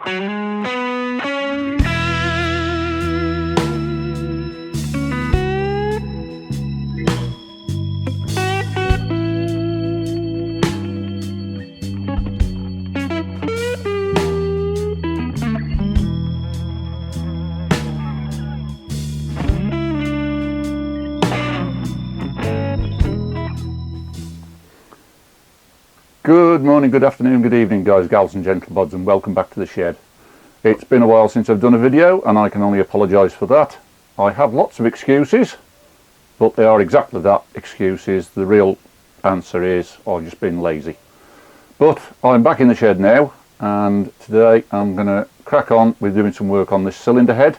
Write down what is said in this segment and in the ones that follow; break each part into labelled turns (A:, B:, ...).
A: Good morning, good afternoon, good evening guys, gals and gentlebods, and welcome back to the shed. It's been a while since I've done a video and I can only apologise for that. I have lots of excuses, but they are exactly that, excuses. The real answer is I've just been lazy. But I'm back in the shed now, and today I'm going to crack on with doing some work on this cylinder head.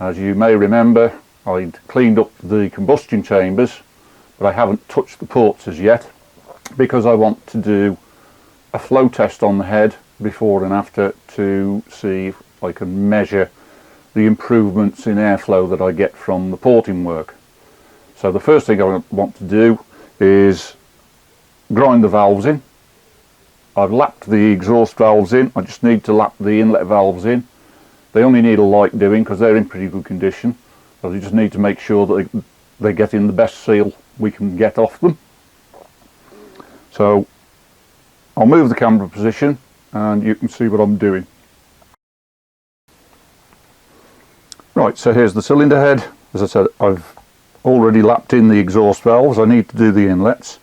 A: As you may remember, I'd cleaned up the combustion chambers, but I haven't touched the ports as yet, because I want to do a flow test on the head before and after to see if I can measure the improvements in airflow that I get from the porting work. So the first thing I want to do is grind the valves in. I've lapped the exhaust valves in, I just need to lap the inlet valves in. They only need a light doing because they're in pretty good condition, but we just need to make sure that they get in the best seal we can get off them. So I'll move the camera position and you can see what I'm doing. Right, so here's the cylinder head. As I said, I've already lapped in the exhaust valves. I need to do the inlets.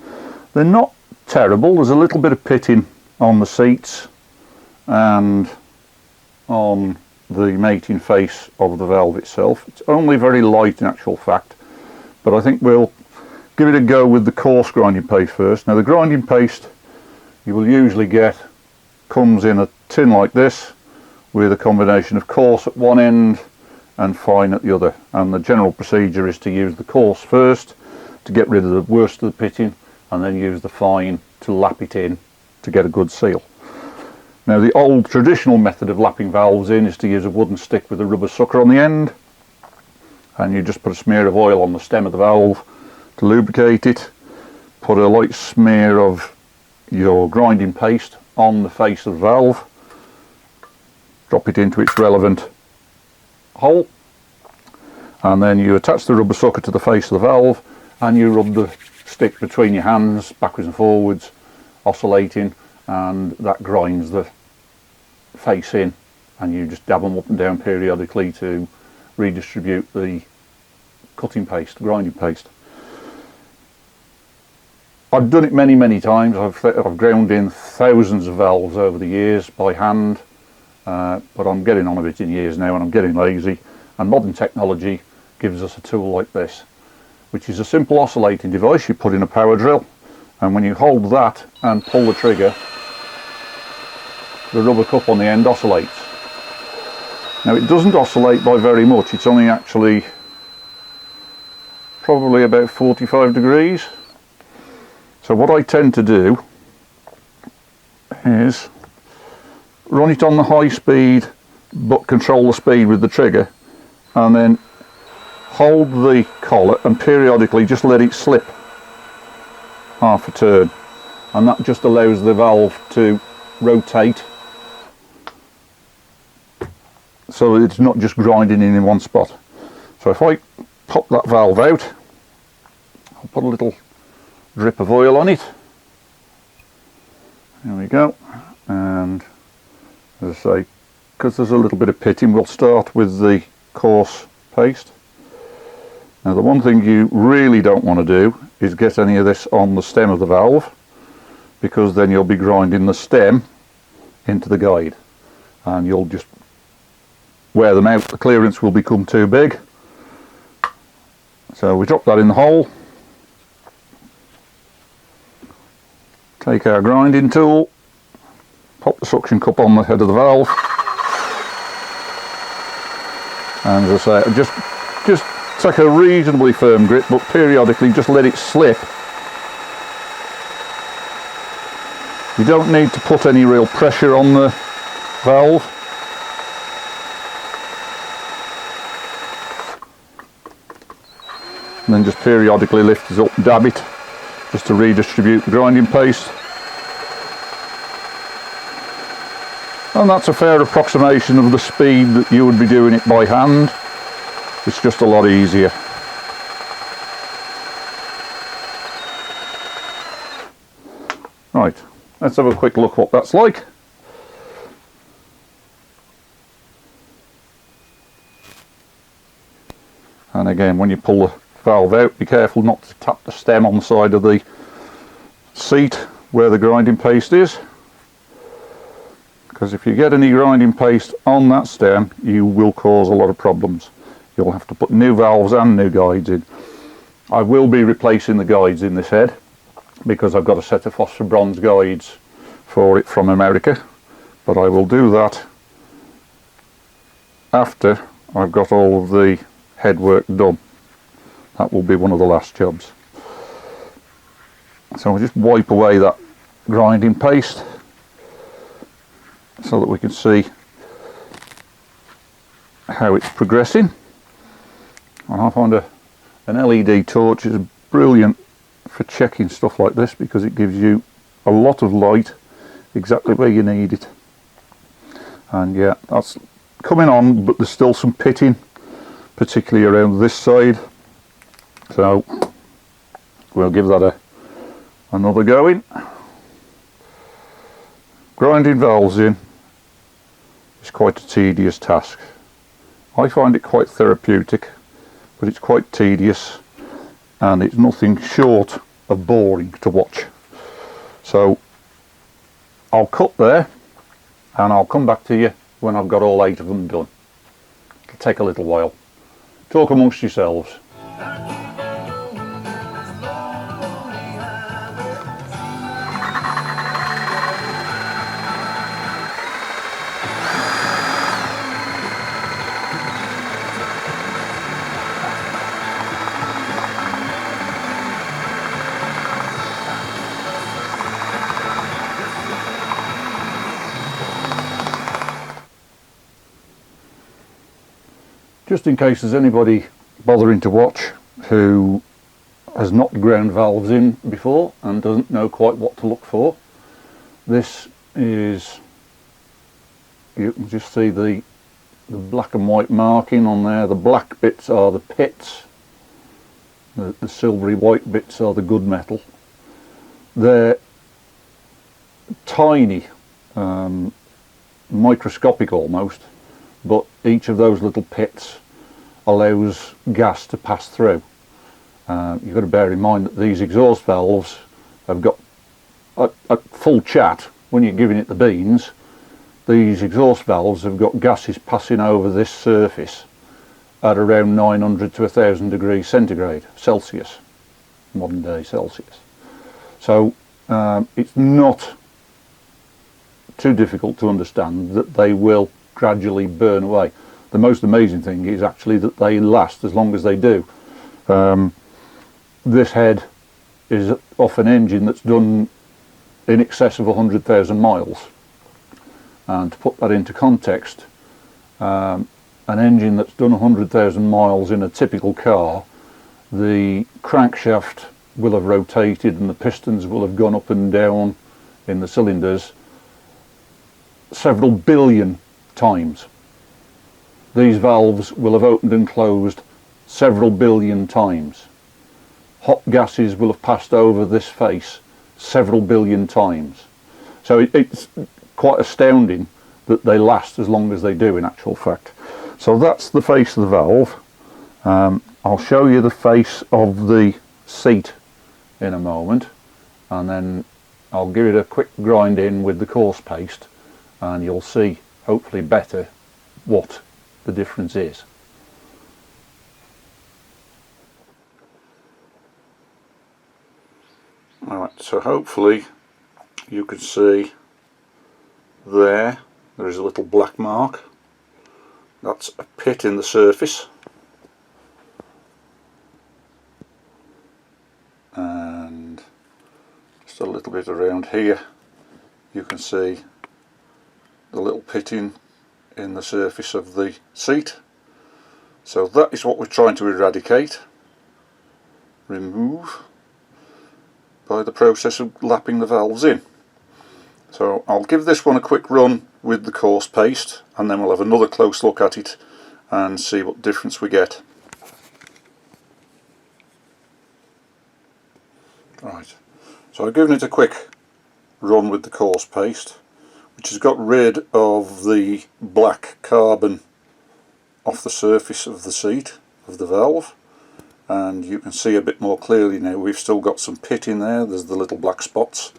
A: They're not terrible. There's a little bit of pitting on the seats and on the mating face of the valve itself. It's only very light in actual fact, but I think we'll give it a go with the coarse grinding paste first. Now the grinding paste you will usually get comes in a tin like this with a combination of coarse at one end and fine at the other, and the general procedure is to use the coarse first to get rid of the worst of the pitting, and then use the fine to lap it in to get a good seal. Now the old traditional method of lapping valves in is to use a wooden stick with a rubber sucker on the end, and you just put a smear of oil on the stem of the valve to lubricate it, put a light smear of your grinding paste on the face of the valve, drop it into its relevant hole, and then you attach the rubber sucker to the face of the valve and you rub the stick between your hands backwards and forwards, oscillating, and that grinds the face in, and you just dab them up and down periodically to redistribute the cutting paste, grinding paste. I've done it many times. I've ground in thousands of valves over the years by hand, but I'm getting on a bit in years now and I'm getting lazy, and modern technology gives us a tool like this, which is a simple oscillating device you put in a power drill, and when you hold that and pull the trigger, the rubber cup on the end oscillates. Now it doesn't oscillate by very much, it's only actually probably about 45 degrees. So what I tend to do is run it on the high speed but control the speed with the trigger, and then hold the collar and periodically just let it slip half a turn, and that just allows the valve to rotate so it's not just grinding in one spot. So if I pop that valve out, I'll put a little drip of oil on it. There we go. And as I say, because there's a little bit of pitting, we'll start with the coarse paste. Now the one thing you really don't want to do is get any of this on the stem of the valve, because then you'll be grinding the stem into the guide and you'll just wear them out. The clearance will become too big. So we drop that in the hole. Take our grinding tool, pop the suction cup on the head of the valve, and as I say, just take a reasonably firm grip, but periodically just let it slip. You don't need to put any real pressure on the valve. And then just periodically lift it up and dab it, just to redistribute the grinding paste. And that's a fair approximation of the speed that you would be doing it by hand. It's just a lot easier. Right, let's have a quick look what that's like. And again, when you pull the valve out, be careful not to tap the stem on the side of the seat where the grinding paste is, because if you get any grinding paste on that stem, you will cause a lot of problems. You'll have to put new valves and new guides in. I will be replacing the guides in this head because I've got a set of phosphor bronze guides for it from America, but I will do that after I've got all of the head work done. That will be one of the last jobs. So I'll just wipe away that grinding paste so that we can see how it's progressing. And I find an LED torch is brilliant for checking stuff like this because it gives you a lot of light exactly where you need it. And yeah, that's coming on, but there's still some pitting, particularly around this side. So we'll give that another go in. Grinding valves in is quite a tedious task. I find it quite therapeutic, but it's quite tedious and it's nothing short of boring to watch. So I'll cut there and I'll come back to you when I've got all 8 of them done. It'll take a little while. Talk amongst yourselves. Just in case there's anybody bothering to watch who has not ground valves in before and doesn't know quite what to look for, this is, you can just see the black and white marking on there. The black bits are the pits, the silvery white bits are the good metal. They're tiny, microscopic almost, but each of those little pits allows gas to pass through. You've got to bear in mind that these exhaust valves have got a full chat. When you're giving it the beans, these exhaust valves have got gases passing over this surface at around 900 to 1000 degrees centigrade, Celsius, modern day Celsius. So it's not too difficult to understand that they will gradually burn away. The most amazing thing is actually that they last as long as they do. This head is off an engine that's done in excess of 100,000 miles, and to put that into context, an engine that's done 100,000 miles in a typical car, the crankshaft will have rotated and the pistons will have gone up and down in the cylinders several billion times. These valves will have opened and closed several billion times. Hot gases will have passed over this face several billion times. So it's quite astounding that they last as long as they do in actual fact. So that's the face of the valve. I'll show you the face of the seat in a moment, and then I'll give it a quick grind in with the coarse paste and you'll see hopefully better what the difference is. Alright, so hopefully you can see there is a little black mark. That's a pit in the surface, and just a little bit around here you can see the little pitting in the surface of the seat. So that is what we're trying to eradicate, remove, by the process of lapping the valves in. So I'll give this one a quick run with the coarse paste, and then we'll have another close look at it and see what difference we get. Right, so I've given it a quick run with the coarse paste, which has got rid of the black carbon off the surface of the seat of the valve, and you can see a bit more clearly now. We've still got some pit in there. There's the little black spots.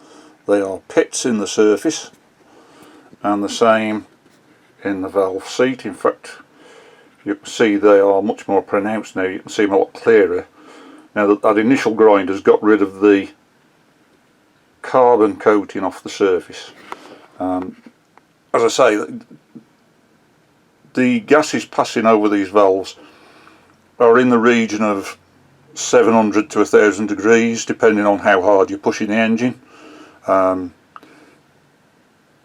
A: They are pits in the surface, and the same in the valve seat. In fact, you can see they are much more pronounced now. You can see them a lot clearer now that that initial grind has got rid of the carbon coating off the surface. As I say, the gases passing over these valves are in the region of 700 to 1000 degrees, depending on how hard you're pushing the engine.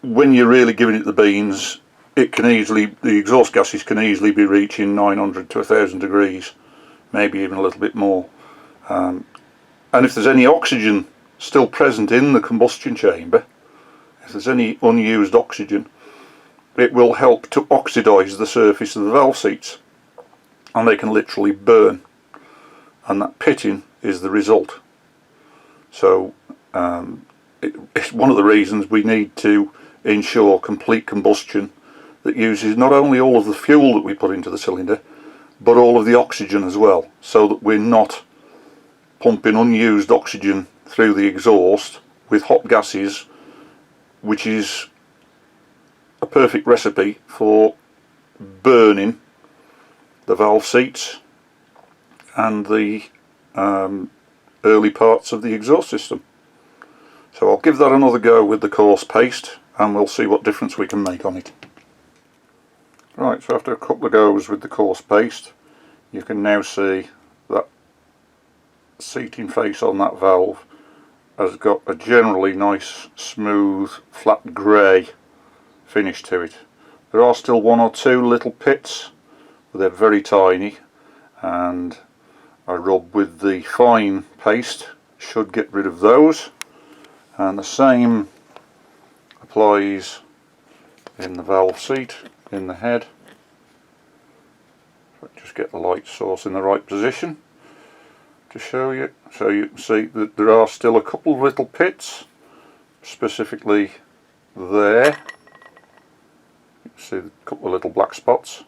A: When you're really giving it the beans, the exhaust gases can easily be reaching 900 to 1000 degrees, maybe even a little bit more. And if there's any oxygen still present in the combustion chamber, if there's any unused oxygen, it will help to oxidize the surface of the valve seats, and they can literally burn, and that pitting is the result. So it's one of the reasons we need to ensure complete combustion that uses not only all of the fuel that we put into the cylinder, but all of the oxygen as well, so that we're not pumping unused oxygen through the exhaust with hot gases, which is a perfect recipe for burning the valve seats and the early parts of the exhaust system. So I'll give that another go with the coarse paste, and we'll see what difference we can make on it. Right, so after a couple of goes with the coarse paste, you can now see that seating face on that valve has got a generally nice, smooth, flat grey finish to it. There are still one or two little pits, but they're very tiny, and I rub with the fine paste, should get rid of those, and the same applies in the valve seat, in the head. Just get the light source in the right position to show you, so you can see that there are still a couple of little pits, specifically there. You can see a couple of little black spots,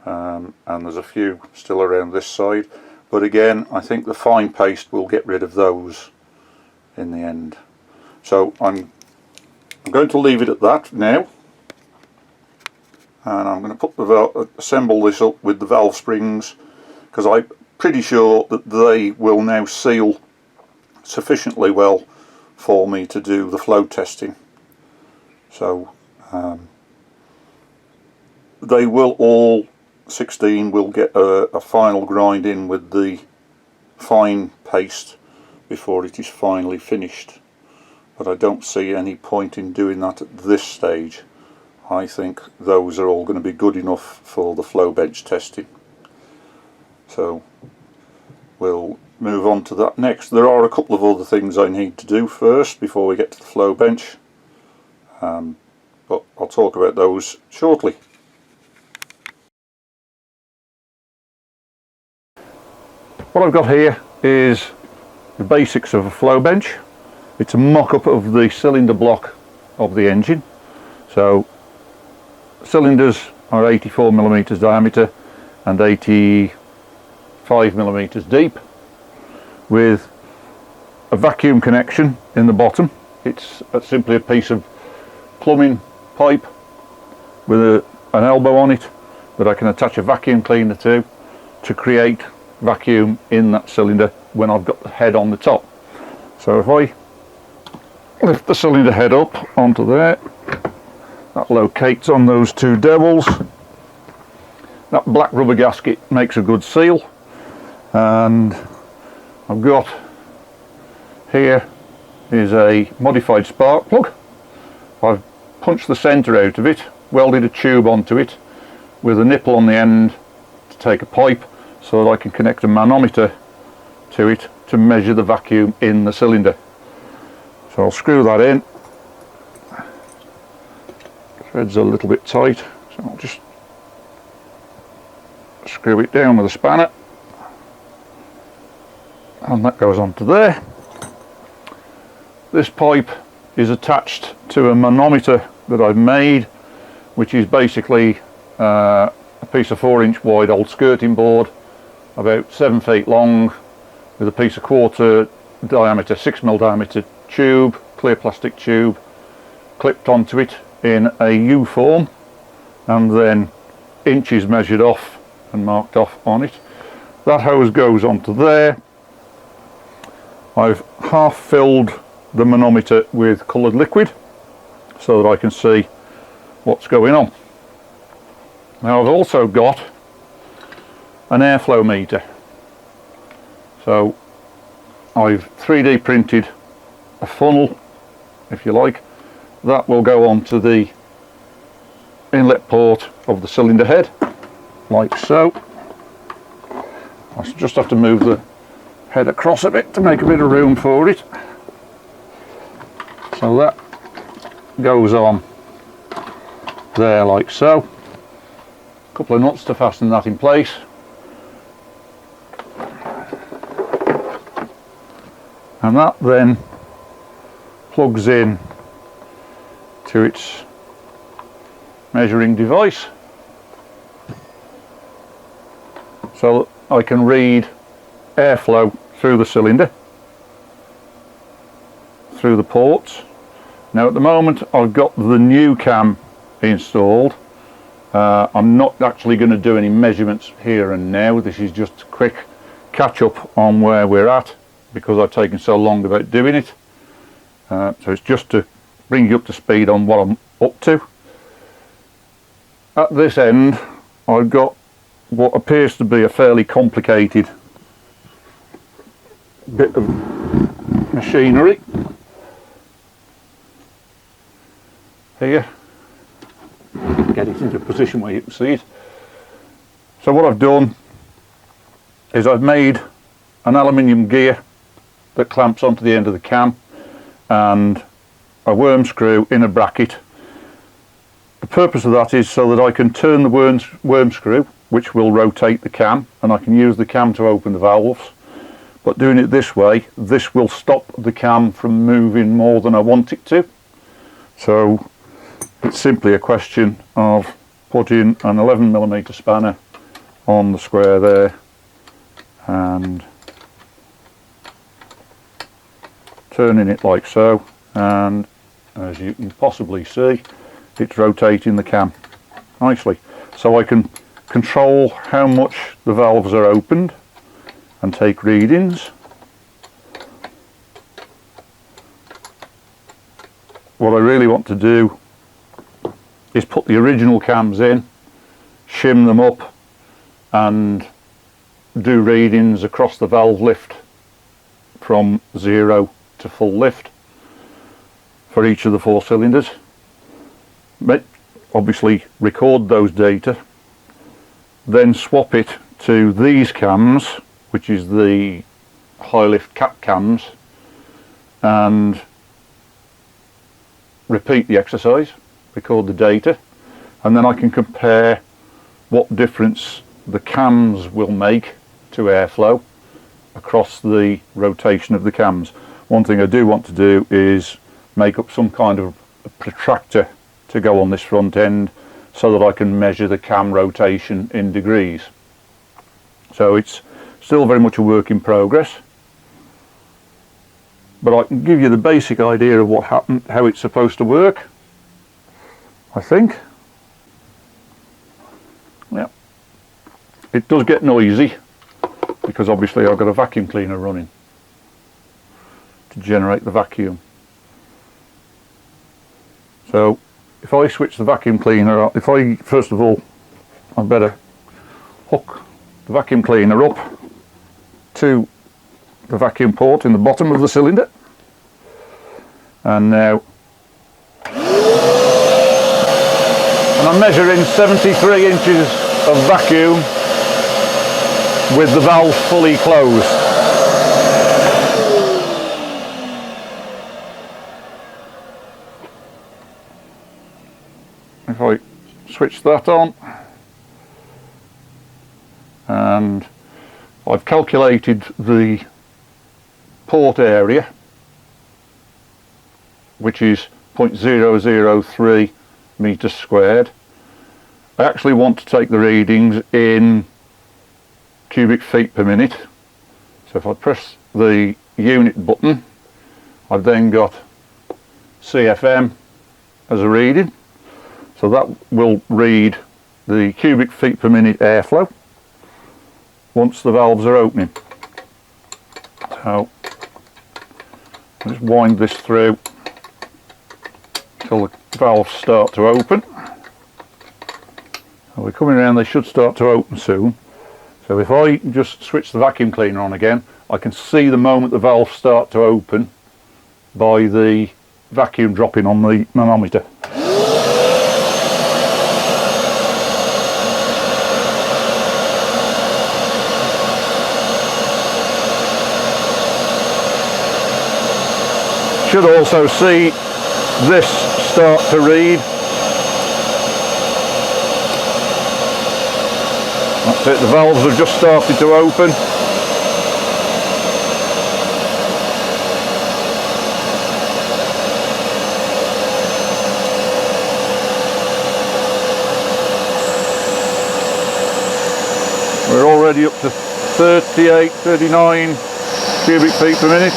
A: and there's a few still around this side, but again I think the fine paste will get rid of those in the end. So I'm going to leave it at that now, and I'm going to put assemble this up with the valve springs, because I'm pretty sure that they will now seal sufficiently well for me to do the flow testing. So they will all 16 will get a final grind in with the fine paste before it is finally finished, but I don't see any point in doing that at this stage. I think those are all going to be good enough for the flow bench testing. So we'll move on to that next. There are a couple of other things I need to do first before we get to the flow bench, but I'll talk about those shortly. What I've got here is the basics of a flow bench. It's a mock-up of the cylinder block of the engine. So cylinders are 84mm diameter and 85mm deep, with a vacuum connection in the bottom. It's simply a piece of plumbing pipe with an elbow on it that I can attach a vacuum cleaner to create vacuum in that cylinder when I've got the head on the top. So if I lift the cylinder head up onto there, that locates on those two dowels. That black rubber gasket makes a good seal, and I've got here is a modified spark plug. I've punched the centre out of it, welded a tube onto it with a nipple on the end to take a pipe, so that I can connect a manometer to it to measure the vacuum in the cylinder. So I'll screw that in, Thread's a little bit tight, so I'll just screw it down with a spanner, and that goes onto there. This pipe is attached to a manometer that I've made, which is basically a piece of 4-inch wide old skirting board, about 7 feet long, with a piece of 1/4 diameter, 6mm diameter tube, clear plastic tube, clipped onto it in a U-form, and then inches measured off and marked off on it. That hose goes onto there. I've half filled the manometer with coloured liquid so that I can see what's going on. Now I've also got an airflow meter, so I've 3D printed a funnel, if you like, that will go onto the inlet port of the cylinder head, like so. I just have to move the head across a bit to make a bit of room for it. So that goes on there like so. A couple of nuts to fasten that in place. And that then plugs in to its measuring device, so that I can read airflow through the cylinder, through the ports. Now at the moment I've got the new cam installed. I'm not actually going to do any measurements here and now. This is just a quick catch up on where we're at, because I've taken so long about doing it. So it's just to bring you up to speed on what I'm up to. At this end I've got what appears to be a fairly complicated bit of machinery here. Get it into a position where you can see it. So what I've done is I've made an aluminium gear that clamps onto the end of the cam, and a worm screw in a bracket. The purpose of that is so that I can turn the worm screw, which will rotate the cam, and I can use the cam to open the valves. But doing it this way, this will stop the cam from moving more than I want it to. So it's simply a question of putting an 11mm spanner on the square there and turning it like so, and as you can possibly see, it's rotating the cam nicely. So I can control how much the valves are opened and take readings. What I really want to do is put the original cams in, shim them up, and do readings across the valve lift from 0 to full lift for each of the 4 cylinders. But obviously record those data, then swap it to these cams, which is the high lift cap cams, and repeat the exercise, record the data, and then I can compare what difference the cams will make to airflow across the rotation of the cams. One thing I do want to do is make up some kind of a protractor to go on this front end so that I can measure the cam rotation in degrees. So it's still very much a work in progress, but I can give you the basic idea of what happened, how it's supposed to work, I think. Yeah, it does get noisy because obviously I've got a vacuum cleaner running to generate the vacuum. So if I switch the vacuum cleaner, first of all, I'd better hook the vacuum cleaner up to the vacuum port in the bottom of the cylinder, and now I'm measuring 73 inches of vacuum with the valve fully closed. switch that on, and I've calculated the port area, which is 0.003 meters squared. I actually want to take the readings in cubic feet per minute. So if I press the unit button, I've then got CFM as a reading. So that will read the cubic feet per minute airflow once the valves are opening. So I'll just wind this through until the valves start to open. So we're coming around, they should start to open soon. So if I just switch the vacuum cleaner on again, I can see the moment the valves start to open by the vacuum dropping on the manometer. Should also see this start to read. That's it, the valves have just started to open. We're already up to 38, 39 cubic feet per minute.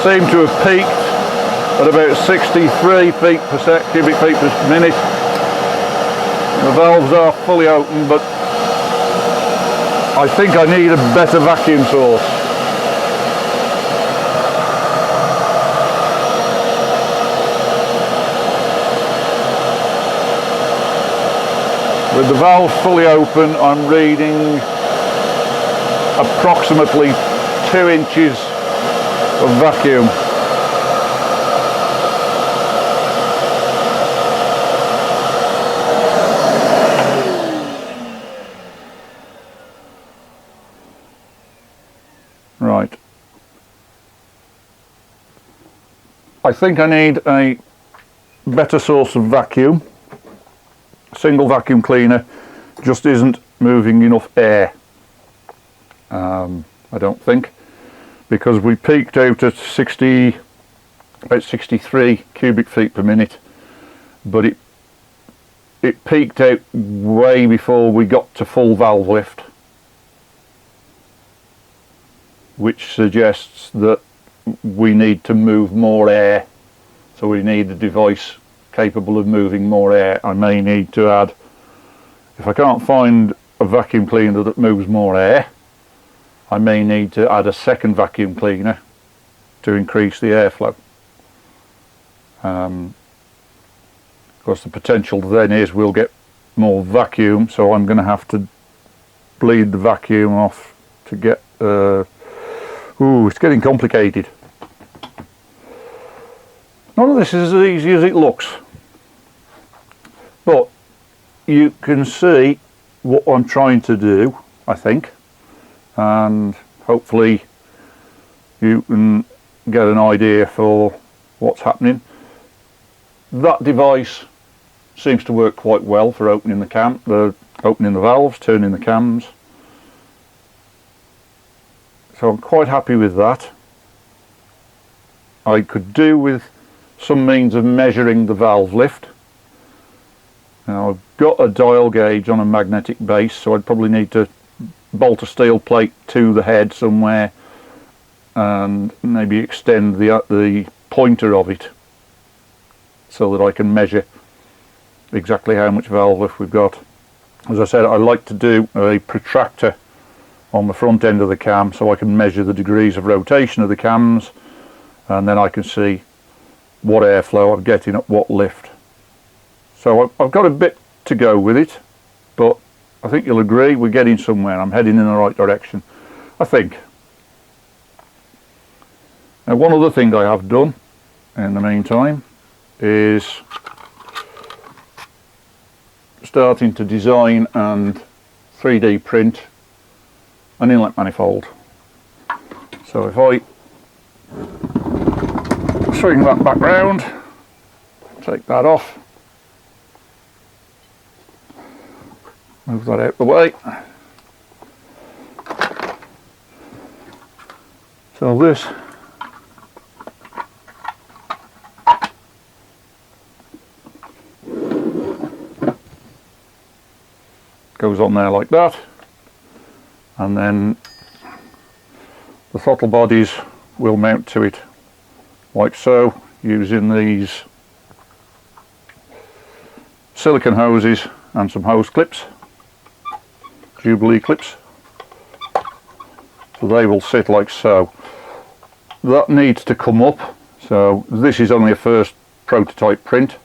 A: Seem to have peaked at about 63 cubic feet per minute. The valves are fully open, but I think I need a better vacuum source. With the valves fully open, I'm reading approximately 2 inches of vacuum. Right. I think I need a better source of vacuum. A single vacuum cleaner just isn't moving enough air. I don't think. Because we peaked out at about 63 cubic feet per minute, but it peaked out way before we got to full valve lift, which suggests that we need to move more air. So we need a device capable of moving more air. I may need to add, if I can't find a vacuum cleaner that moves more air, I may need to add a second vacuum cleaner to increase the airflow. Of course, the potential then is we'll get more vacuum, so I'm going to have to bleed the vacuum off to get... it's getting complicated. None of this is as easy as it looks, but you can see what I'm trying to do, I think. And hopefully you can get an idea for what's happening. That device seems to work quite well for opening the opening the valves, turning the cams. So I'm quite happy with that. I could do with some means of measuring the valve lift. Now I've got a dial gauge on a magnetic base, so I'd probably need to bolt a steel plate to the head somewhere and maybe extend the pointer of it so that I can measure exactly how much valve lift we've got. As I said, I like to do a protractor on the front end of the cam so I can measure the degrees of rotation of the cams, and then I can see what airflow I'm getting at what lift. So I've got a bit to go with it, but I think you'll agree we're getting somewhere. I'm heading in the right direction, I think. Now, one other thing I have done in the meantime is starting to design and 3D print an inlet manifold. So if I swing that back round, take that off, move that out the way. So this goes on there like that, and then the throttle bodies will mount to it like so, using these silicone hoses and some hose clips, Jubilee clips. So they will sit like so. That needs to come up, so this is only a first prototype print,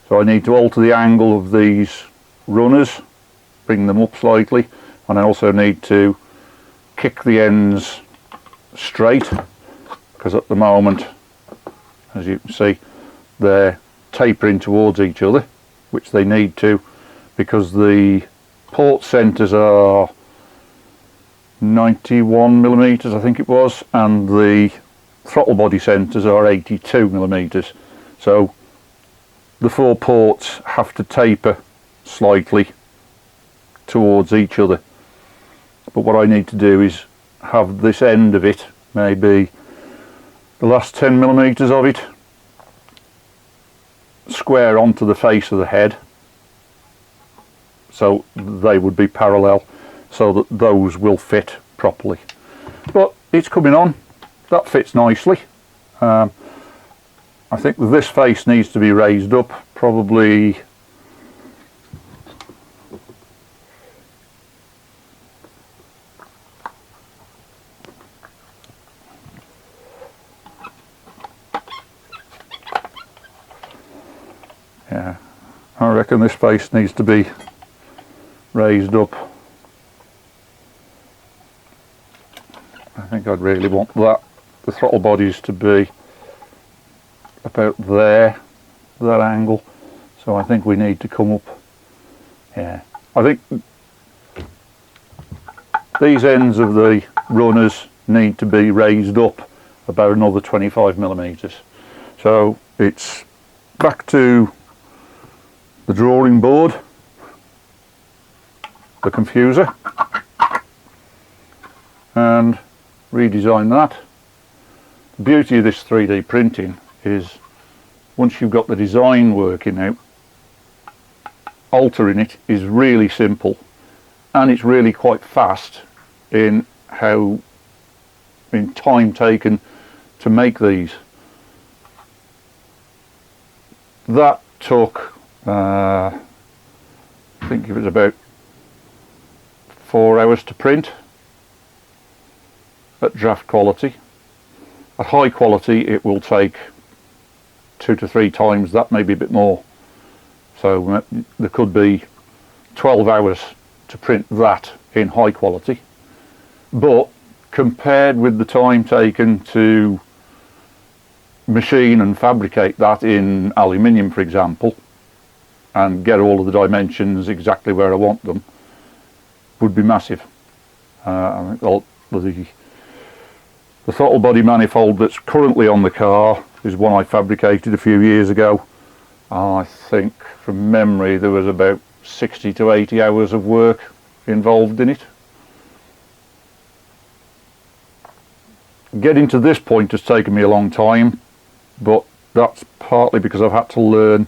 A: so I need to alter the angle of these runners, bring them up slightly, and I also need to kick the ends straight, because at the moment, as you can see, they're tapering towards each other, which they need to, because the port centres are 91mm, I think it was, and the throttle body centres are 82mm. So the four ports have to taper slightly towards each other. But what I need to do is have this end of it, maybe the last 10mm of it, square onto the face of the head, so they would be parallel, so that those will fit properly. But it's coming on, that fits nicely. I think this face needs to be raised up, probably yeah, I reckon this face needs to be raised up. I think I'd really want that, the throttle bodies to be about there, that angle. So I think we need to come up, yeah. I think these ends of the runners need to be raised up about another 25mm. So it's back to the drawing board, the confuser, and redesign that. The beauty of this 3D printing is once you've got the design working out, altering it is really simple, and it's really quite fast in time taken to make these. That took I think it was about 4 hours to print at draft quality. At high quality it will take 2 to 3 times that, maybe a bit more. So there could be 12 hours to print that in high quality. But compared with the time taken to machine and fabricate that in aluminium, for example, and get all of the dimensions exactly where I want them, would be massive. I think the throttle body manifold that's currently on the car is one I fabricated a few years ago. I think from memory there was about 60 to 80 hours of work involved in it. Getting to this point has taken me a long time, but that's partly because I've had to learn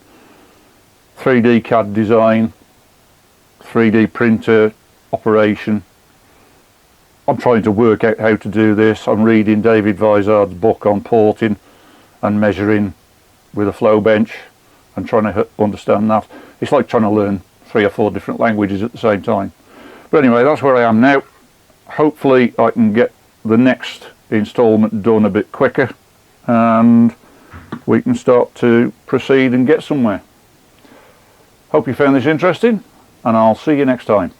A: 3D CAD design, 3D printer operation. I'm trying to work out how to do this. I'm reading David Vizard's book on porting and measuring with a flow bench and trying to understand that. It's like trying to learn 3 or 4 different languages at the same time. But anyway, that's where I am now. Hopefully I can get the next instalment done a bit quicker and we can start to proceed and get somewhere. Hope you found this interesting, and I'll see you next time.